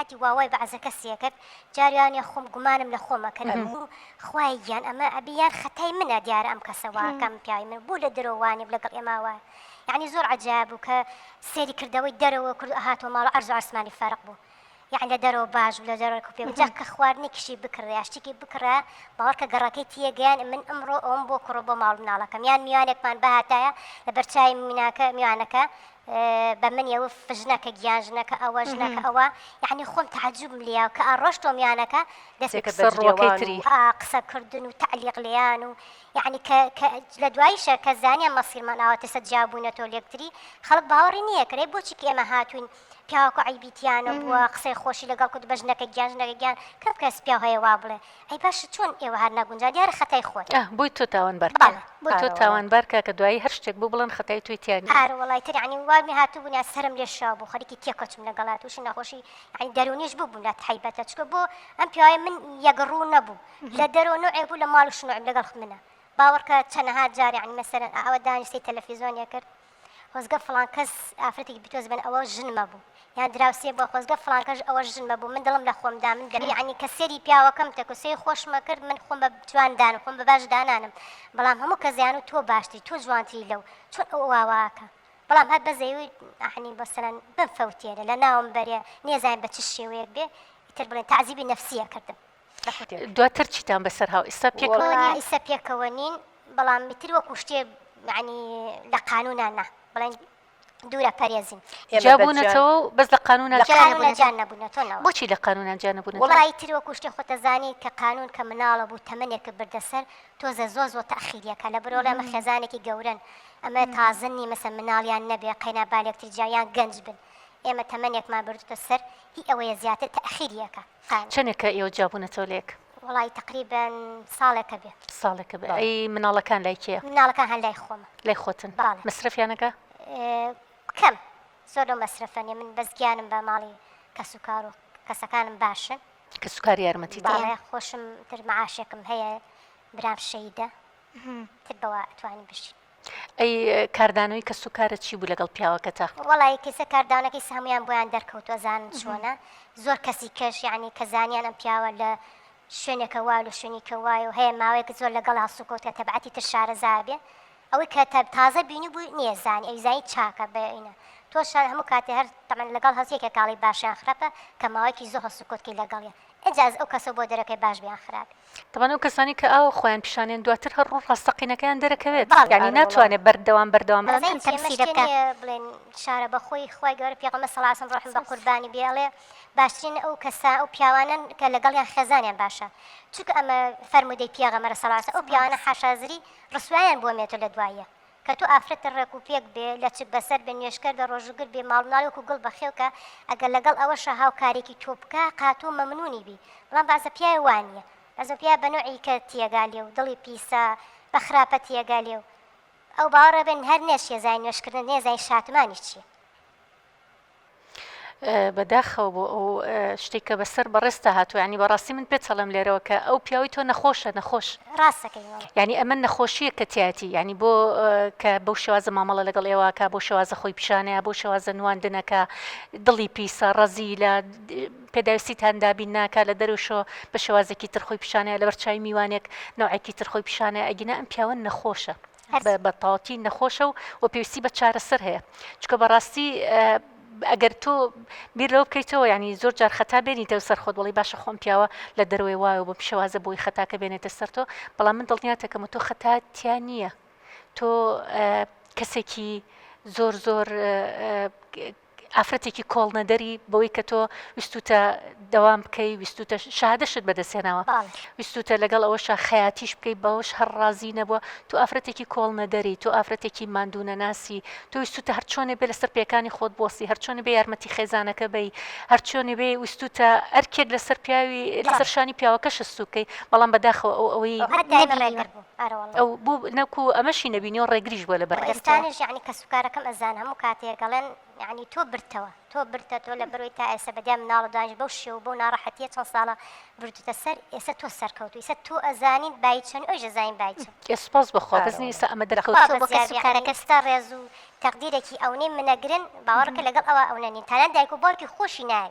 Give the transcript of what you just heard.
حتی واوای بەعزە کەسێک کرد جاریانە خۆم گومانم لە خۆمە کردم خوای گیان ئەمە ئەبیان خەتای منە دیارە ئەم کەسەواکەم پیاوی من بوو لە درۆوانی لەگەڵ ئێماوە یعنی زۆر عجاب بوو کە سێری کردەوەی دەرەوە کرد هاتۆ ماڵ عەرز و عەرسمانی فەرق بوو يعني لدرو باج ولا درو كوبي جاك خوارني كشي بكرة اشتكي بكرة بارك جراكي تيجان من امرو ام بو كربو مالنا لكم يعني ميانك من بهاتايا لبرشاي مناك ميانك بمن يوف فجنك جيانجنك اوجنك او يعني خوم تعجب ليا كأرشتو ميانك كسر وكيتري قصة كردن وتعليق ليانو يعني لدوايشة كزانية مصير من او تسجابونه توليكتري خلق باورينيه كري بوشي كيما هاتوين پیاوەکو عیبیتیانە بووە قسەی خۆشی لەگەڵ کورد بەژنەکە گیانژنەکە گیان کەم کەس پیا هەیە وا بڵێ ئەی باش چۆن ئێوە هەر نەگونجا دیارە خەتای خۆت بۆی تۆ تاوانبار بۆ تۆ تاوانبار کە دوایی هەر شتێک بوو بڵێن خەتای توی تیانی ئارە وەڵای تر یعنی وامی هاتوو بوونیان سەرم لێ شا بوو خەریکی تێکۆچم لەگەڵا تووشی نەخۆشی یعنی دەرونیش بوو بوونات حیبەتە چکە بۆ ئەم پیاوەی من یەگەڕوو نەبوو لە دەرەوە نوعێ بوو لە ماڵ و شنوعم لەگەڵ منە باوەڕکە چەندەها جار یعنی مەسەرەن ئەوە دانیشتەی تەلەڤیزۆنیە کرد خۆزگە فڵان کەس ئافرەتێکی بتۆز بن ئەوە ژنمە بوو یان دراوسێ بۆ خۆزگە فڵان کەس ئەوە ژنمە بوو من دڵم لە خۆمدا من یعنی کە سێری پیاوەکەم تەکوسەی خۆشمە کرد من خۆم بە جواندان خۆم بە باش دانانم بەڵام هەموو کەزیان و تۆ باشتری تۆ جوانتری لەو چۆن ئەو واواکە بەڵام هەر بەزەیوی ئەحنی بەسەرەن بمفەوتێنە لە ناوم بەرێ نێزانین بە چ شێوەیەک بێ ئیتر بڵێن تعزیبی نەفسیە کردم دواتر چیتان بەسەر هاو ئیستا پێکەوە نین بەڵام میتر وەکو شتێ یعنی لە قانونان نا بڵێن دوورە پەرێزین جابوونەتەوە بەس لە قانونە جان نەبوونەتەوە بۆچی لە قانونان جان نەبوون وڵی تر وەکو شتێ خۆتەزانی کە قانون کە مناڵە بوو تەمەنێک بردەسەر تۆزە زۆ تەخیریەکە لە بەرۆ لەمە خێزانێکی گەورن ئەمە تازنی مەسە مناڵیان نەبێ قەینا بالێکتر جایان گەنج بن ئێمە تەمەنێکمان بردوتە سەر هی ئەوەیە زیاتر تەخیریەکە چەندێکە ئێوە جابوونەتەوە لێک وڵی تقریبا ساڵێکە بێ ساڵێکە بێ ئەی مناڵەکان لای کێ مناڵەکان هەر لای خۆمە لای خۆتن مەسرەفیانەکە کەم زۆر مەسرفەنێ من بەزگیانم بە ماڵی کەسوکار و کەسەکانم باشن کەسوکار یارمەتی باڵێ خۆشم تر مەعاشێکم هەیە برام شەیدە تر بەوە ئەتوانین بشین ئەی کاردانەوەی کەسوکارە چی بوو لەگەڵ پیاوەکەتە وەڵی کەسە کاردانەکەی هەمویان بۆیان دەرکەوتوە زانن چۆنە زۆر کەسی کەش یعنی کە زانیان ئەم پیاوە لە شوێنێکە وای لە شوێنێکە وایە و هەیە ماوەیەکە زۆر لەگەڵ هەسوکۆتە تەبعەتی تر شارەزا بێ ئەوەی کە تازە بینی بووی نێزانی ئەی زانی چاکە بەینە تۆشان هەموو کاتێ هەر تەمەن لەگەڵ هەزیەکە کاڵی باشیان خراپە کە ماوەیەکی زۆر هەسوکۆتکی لەگەڵیە ئەجاز ئەو کەسە بۆ دەرەکەی باش بیان خراپ تەمان ئەو کەسانی کە ئەو خۆیان پیشانێن دواتر هەر ڕوو ڕاستەقینەکەیان دەرەکەوێت یعنی ناتوانێت بەردەوام بڵێن شارە بەخۆی خۆی گەورە پێغەمبەر صلی الله علیه و سلم ڕحم بە قوربانی بێڵێ باشترین ئەو کەسە ئەو پیاوانن کە لەگەڵیان خێزانیان باشە چونکە ئەمە فەرمودەی پێغەمبەر صلی الله علیه و سلم ئەو پیاوانە حاشازری ڕسوایان بۆ مێتە لە دوایە کە تۆ ئافرەتە ڕێک و پێک بێ لە چ بەسەر بە نوێشکەر بە ڕۆژوگر بێ ماڵناڵێک و گڵ بەخێوکە ئەگەر لەگەڵ ئەوەشە هاوکارێکی تۆ بکە قاتۆ مەمنونی بی بەڵام بازە پیاوی وانیە بازە پیا بە نوعی کە تێگا لێ و دڵی پیسە بە خراپە تێگا لێ و ئەو باوەڕە بن هەر نێشیە زای نوێشکردن نێزای شاتمانی چییە بەداخەوە بۆ ئەو شتێک کە بەسەر بەڕێستا هاتووە ینی بەڕاستی من پێت سەڵم لێرەوە کە ئەو پیاوی تۆ نەخۆشە نەخۆش ینی ئەمە نەخۆشیە کە تیاتی ینی بۆ کە بەو شێوازە مامەڵە لەگەڵ ئێوەکە بۆ شێوازە خۆی پیشانەیە بۆ شێوازە نواندنەکە دڵی پیسە ڕەزی لە پێداویستیتان دابین ناکە لە دەروشۆ بە شێوازێکی ترخۆی پیشانەیە لە بەرچاوی میوانێک نوعێکی ترخۆی پیشانەیە ئەگینا ئەم پیاوە نەخۆشە بە تاواتی نەخۆشە و پێویستی بە چارەسەر هەیە چکە بەڕاستی ئەگەر تۆ بیر لەوە بکەیتەوە ینی زۆر جار خەتا بێنیتەوە سەر خۆت بڵی باشە خۆم پیاوە لە دەروێ وایە بۆ شێوازە بۆی خەتاکە بێنێتە سەر تۆ بەڵام من دڵنیاتەکەم تۆ خەتاتیان نییە تۆ کەسێکی زۆر زۆر ئافرەتێکی کۆڵنەدەری بەوەی کە تۆ ویستوتە دەوام بکەی ویستوتە شادەشت بەدەستێناوە ویستوتە لەگەڵ ئەوەشە خەیاتیش بکەی بەوەش هەر ڕازی نەبووە تۆ ئافرەتێکی کۆڵنەدەری تۆ ئافرەتێکی ماندوونە ناسی تۆ ویستوتە هەرچۆنێ بێ لەسەر پێکانی خۆت بۆسی هەرچۆنێ بێ یارمەتی خێزانەکە بی هەرچۆنێ بێ ویستوتە ئەرکێک لەسەر پیاوی لەسەر شانی پیاوەکە شستوکەی بەڵام بەداخەوە ئەوەی ئەو بوو نەکو ئەمەشی نەبینیەوە ڕێگریش بووە لە بەڕێستانیش یعنی کەسوکارەکەم ئەزان هەموو کاتێک گەڵێن يعني تو برتوا تو برتا تو لبروي تا سبدام نال دانج بوشي وبونا راحتيه چون سالا برتو تسر اسا تو سر كوتو اسا تو ازانين بايتشن او جزاين بايتشن اسباس بخو بزني اسا امدر كوتو بكسو كاركستر رزو تقديرك او نيم منغرن باورك لقل او نني تانا دايكو بوركي خوشي ناوي